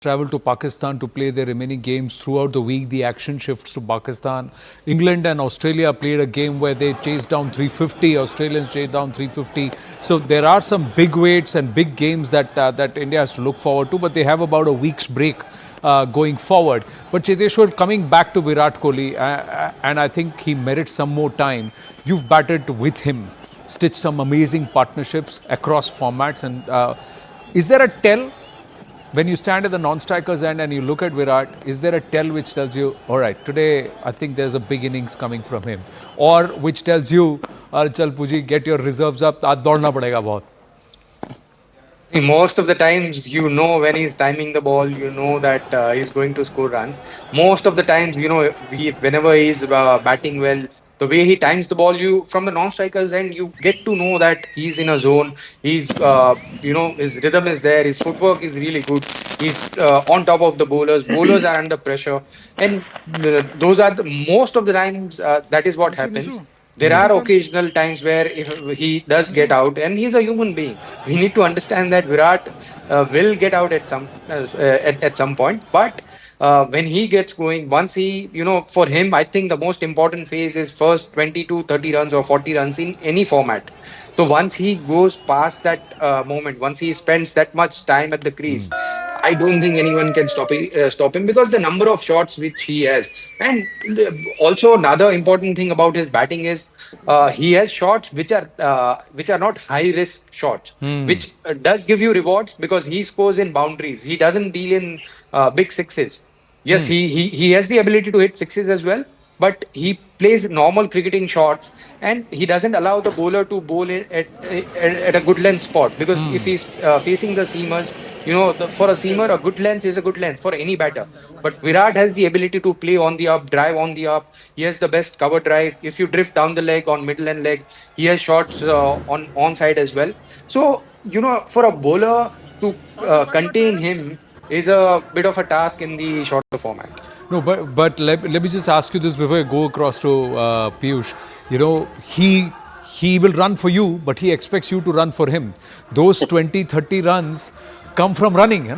travel to Pakistan to play their remaining games. Throughout the week, the action shifts to Pakistan. England and Australia played a game where they chased down 350. Australians chased down 350. So there are some big weights and big games that India has to look forward to. But they have about a week's break going forward. But Cheteshwar, coming back to Virat Kohli, and I think he merits some more time. You've batted with him, stitched some amazing partnerships across formats, and is there a tell? When you stand at the non-strikers end and you look at Virat, is there a tell which tells you, all right, today I think there's a big innings coming from him? Or which tells you, chal Puji, get your reserves up, aaj daudna padega bahut. Most of the times, when he's timing the ball, that he's going to score runs. Most of the times, whenever he's batting well, the way he times the ball, you from the non-strikers end, you get to know that he's in a zone. His rhythm is there. His footwork is really good. He's on top of the bowlers. Bowlers are under pressure, and those are the most of the times that is what happens. There are occasional times where if he does get out, and he's a human being. We need to understand that Virat will get out at some point. But when he gets going, once for him, I think the most important phase is first 20 to 30 runs or 40 runs in any format. So once he goes past that moment, once he spends that much time at the crease, I don't think anyone can stop him because the number of shots which he has, and also another important thing about his batting is he has shots which are not high risk shots, which does give you rewards because he scores in boundaries. He doesn't deal in big sixes. Yes, he has the ability to hit sixes as well, but he plays normal cricketing shots and he doesn't allow the bowler to bowl it at a good length spot because if he's facing the seamers, for a seamer, a good length is a good length for any batter. But Virat has the ability to play on the up, drive on the up. He has the best cover drive. If you drift down the leg on middle and leg, he has shots on side as well. So, for a bowler to contain him is a bit of a task in the shorter format. No, but let me just ask you this before I go across to Piyush. You know, he will run for you, but he expects you to run for him. Those 20, 30 runs come from running,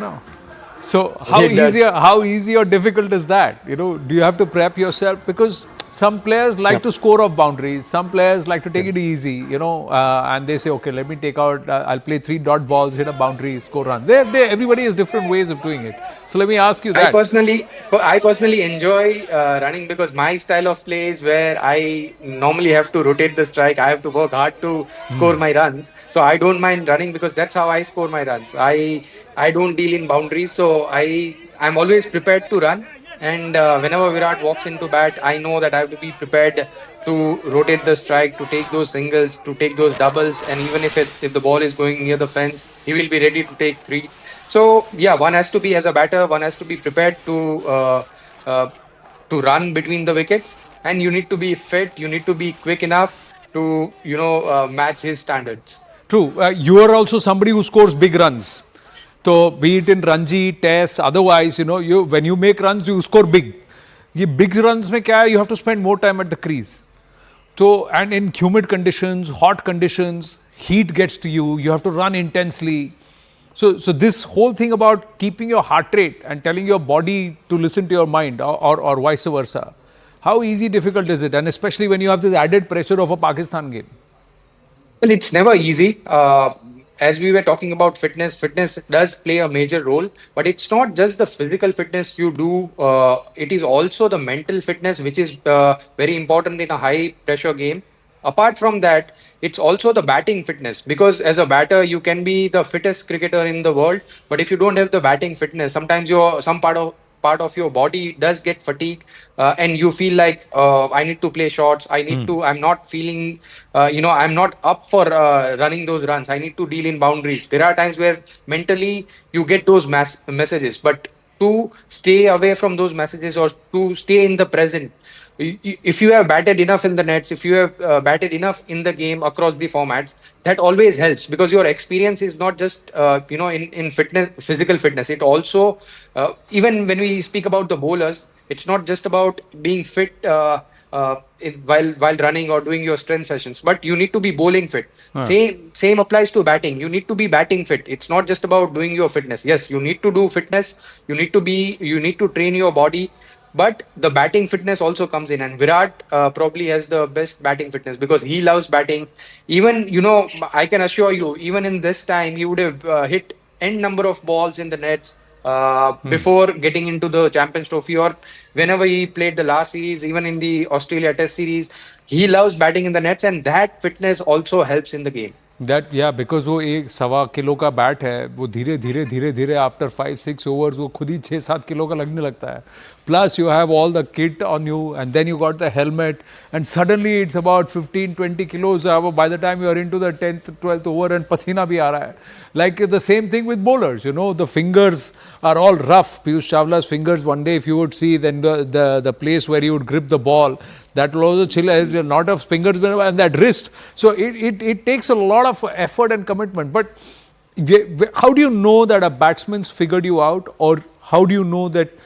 So It does. how easy or difficult is that? Do you have to prep yourself? Because some players like Yeah. to score off boundaries. Some players like to take it easy, and they say, okay, let me take out, I'll play 3 dot balls, hit a boundary, score run. Everybody has different ways of doing it. So let me ask you I that. personally, I personally enjoy running because my style of play is where I normally have to rotate the strike. I have to work hard to score my runs. So I don't mind running because that's how I score my runs. I don't deal in boundaries, so I'm always prepared to run. And whenever Virat walks into bat, I know that I have to be prepared to rotate the strike, to take those singles, to take those doubles, and even if the ball is going near the fence, he will be ready to take three. So yeah, one has to be as a batter, one has to be prepared uh, to run between the wickets, and you need to be fit. You need to be quick enough to match his standards. True. You are also somebody who scores big runs. So be it in Ranji, Test, otherwise, you when you make runs, you score big. ये big runs में क्या है? You have to spend more time at the crease. So and in humid conditions, hot conditions, heat gets to you. You have to run intensely. So this whole thing about keeping your heart rate and telling your body to listen to your mind, or vice versa. How easy, difficult is it? And especially when you have this added pressure of a Pakistan game. Well, it's never easy. As we were talking about fitness, fitness does play a major role, but it's not just the physical fitness you do. It is also the mental fitness, which is very important in a high pressure game. Apart from that, it's also the batting fitness because as a batter, you can be the fittest cricketer in the world, but if you don't have the batting fitness, sometimes some part of your body does get fatigued, and you feel like I need to play shots. I'm not feeling, I'm not up for running those runs. I need to deal in boundaries. There are times where mentally you get those messages, but to stay away from those messages or to stay in the present, if you have batted enough in the nets, if you have batted enough in the game across the formats, that always helps because your experience is not just in fitness, physical fitness. It also even when we speak about the bowlers, it's not just about being fit while running or doing your strength sessions, but you need to be bowling fit. Huh. Same applies to batting. You need to be batting fit. It's not just about doing your fitness. Yes, you need to do fitness. You need to train your body, but the batting fitness also comes in. And Virat probably has the best batting fitness because he loves batting. Even, I can assure you, even in this time, he would have hit n number of balls in the nets before getting into the Champions Trophy, or whenever he played the last series, even in the Australia Test series. He loves batting in the nets, and that fitness also helps in the game. That या because वो एक 1.25 kilo का bat है, वो धीरे धीरे धीरे धीरे आफ्टर 5-6 ओवर्स वो खुद ही 6-7 किलो का लगने लगता है. Plus you have all the kit on you and then you got the helmet and suddenly it's about 15-20 kilos by the time you are into the 10th-12th over and पसीना भी आ रहा है. Like the same thing with bowlers, the fingers are all rough. Piyush Chawla's fingers, one day if you would see, then the place where you would grip the ball, that will also chill, as a lot of fingers and that wrist. So it takes a lot of effort and commitment. But how do you know that a batsman's figured you out, or how do you know that,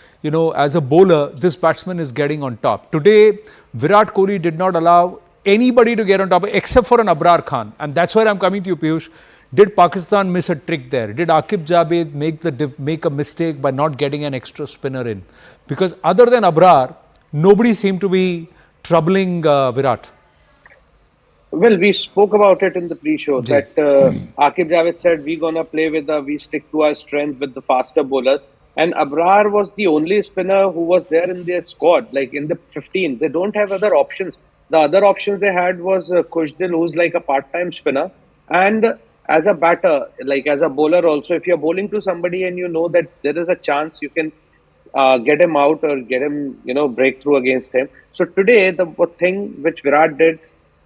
as a bowler, this batsman is getting on top? Today, Virat Kohli did not allow anybody to get on top except for an Abrar Khan. And that's where I'm coming to you, Piyush. Did Pakistan miss a trick there? Did Aqib Jabed make a mistake by not getting an extra spinner in? Because other than Abrar, nobody seemed to be troubling Virat. Well, we spoke about it in the pre-show Ji. that Aqib Javed said we're gonna play we stick to our strength with the faster bowlers. And Abrar was the only spinner who was there in their squad, like in the 15. They don't have other options. The other options they had was Kushdil, who's like a part-time spinner. And as a batter, like as a bowler also, if you're bowling to somebody and you know that there is a chance you can get him out or get him, break through against him. So today, the thing which Virat did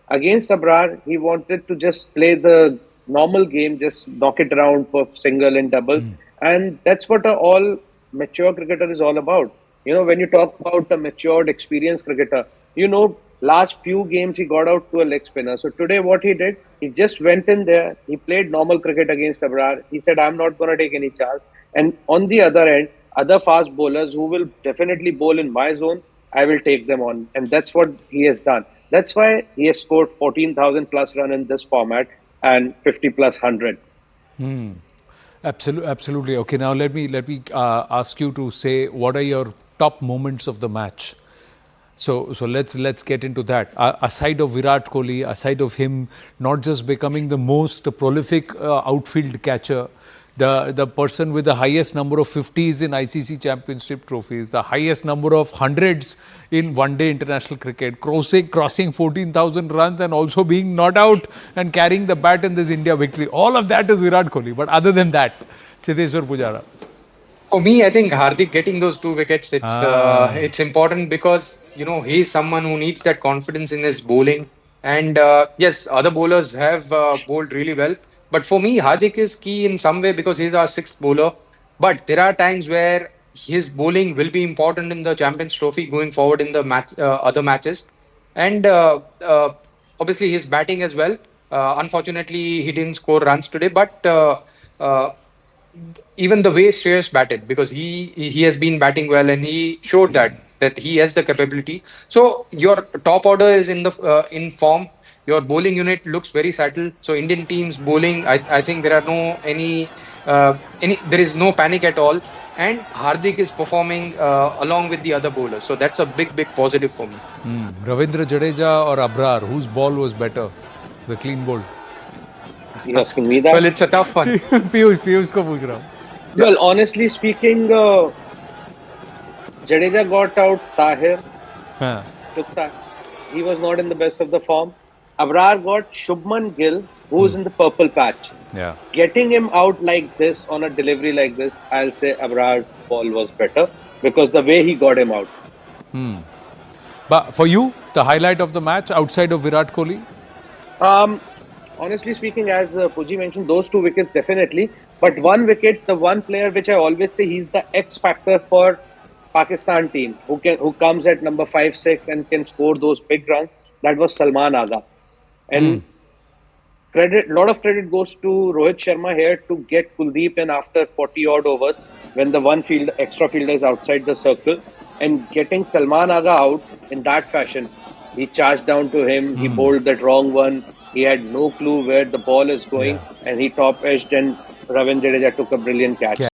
against Abrar, he wanted to just play the normal game, just knock it around for single and doubles. And that's what all mature cricketer is all about. When you talk about a matured, experienced cricketer, last few games he got out to a leg spinner. So today what he did, he just went in there, he played normal cricket against Abrar. He said, I'm not going to take any chance. And on the other end, other fast bowlers who will definitely bowl in my zone, I will take them on. And that's what he has done. That's why he has scored 14,000 plus run in this format and 50 plus 100. Absolutely. Okay, now let me ask you to say what are your top moments of the match. So let's get into that. Aside of Virat Kohli, aside of him not just becoming the most prolific outfield catcher, the person with the highest number of 50s in ICC Championship trophies, the highest number of hundreds in one-day international cricket, crossing 14,000 runs and also being not out and carrying the bat in this India victory. All of that is Virat Kohli. But other than that, Cheteshwar Pujara. For me, I think Hardik getting those 2 wickets, it's important because he's someone who needs that confidence in his bowling. And yes, other bowlers have bowled really well, but for me, Hardik is key in some way because he's our sixth bowler. But there are times where his bowling will be important in the Champions Trophy going forward in the other matches, and obviously his batting as well. Unfortunately, he didn't score runs today, but uh, even the way Shreyas batted, because he has been batting well and he showed that he has the capability. So your top order is in form. Your bowling unit looks very settled. So Indian teams bowling, I think there are there is no panic at all. And Hardik is performing along with the other bowlers. So that's a big positive for me. Ravindra Jadeja or Abrar, whose ball was better? The clean bowled. You're asking me that? Well, it's a tough one. Piyush ko पूछ रहा हूँ. Well, honestly speaking, Jadeja got out Tahir, हाँ. took that. He was not in the best of the form. Abrar got Shubman Gill, who's in the purple patch. Yeah. Getting him out like this on a delivery like this, I'll say Abrar's ball was better because the way he got him out. But for you, the highlight of the match outside of Virat Kohli? Honestly speaking, as Puji mentioned, those 2 wickets definitely. But 1 wicket, the one player which I always say he's the X factor for Pakistan team, who comes at number 5, 6 and can score those big runs. That was Salman Agha. And lot of credit goes to Rohit Sharma here to get Kuldeep in after 40 odd overs when the extra fielder is outside the circle, and getting Salman Agha out in that fashion. He charged down to him. He bowled that wrong one. He had no clue where the ball is going, Yeah. and he top edged, and Ravindra Jadeja took a brilliant catch.